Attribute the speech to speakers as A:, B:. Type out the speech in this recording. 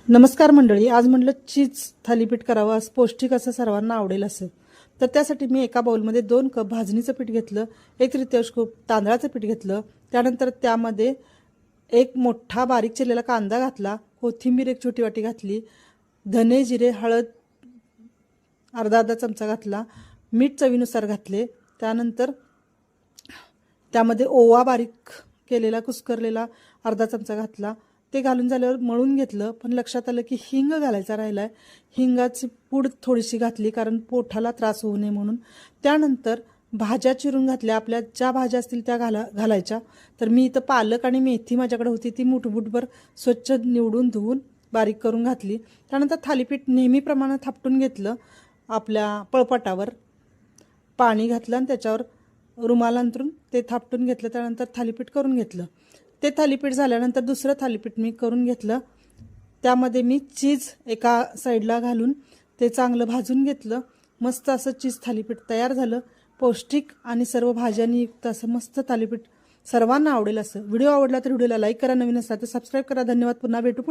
A: नमस्कार मंडळी, आज म्हटलं चीज थालीपीठ करावं, असं पौष्टिक असं सर्वांना आवडेल असं. तर त्यासाठी मी एका बाउलमध्ये 2 कप भाजणीचं पीठ घेतलं, 1/3 कप तांदळाचं पीठ घेतलं. त्यानंतर त्यामध्ये एक मोठा बारीक चिरलेला कांदा घातला, कोथिंबीर एक छोटी वाटी घातली, धने जिरे हळद अर्धा चमचा घातला, मीठ चवीनुसार घातले. त्यानंतर त्यामध्ये ओवा बारीक केलेला कुस्करलेला अर्धा चमचा घातला. ते घालून झाल्यावर मळून घेतलं. पण लक्षात आलं की हिंग घालायचा राहिला आहे. हिंगाची पूड थोडीशी घातली कारण पोटाला त्रास होऊ नये म्हणून. त्यानंतर भाज्या चिरून घातल्या, आपल्या ज्या भाज्या असतील त्या घालायच्या. तर मी इथं पालक आणि मेथी माझ्याकडे होती, ती मुठभर स्वच्छ निवडून धुवून बारीक करून घातली. त्यानंतर थालीपीठ नेहमीप्रमाणे थापटून घेतलं. आपल्या पळपटावर पाणी घातलं आणि त्याच्यावर रुमाल अंथरून ते थापटून घेतलं. त्यानंतर थालीपीठ करून घेतलं. ते थालीपीठ झाल्यानंतर दुसरं थालीपीठ मी करून घेतलं. त्यामध्ये मी चीज एका साईडला घालून ते चांगलं भाजून घेतलं. मस्त असं चीज थालीपीठ तयार झालं. पौष्टिक आणि सर्व भाज्यांनी युक्त असं मस्त थालीपीठ सर्वांना आवडेल असं. व्हिडिओ आवडला तर व्हिडिओला लाईक करा, नवीन असाल तर सबस्क्राईब करा. धन्यवाद. पुन्हा भेटू.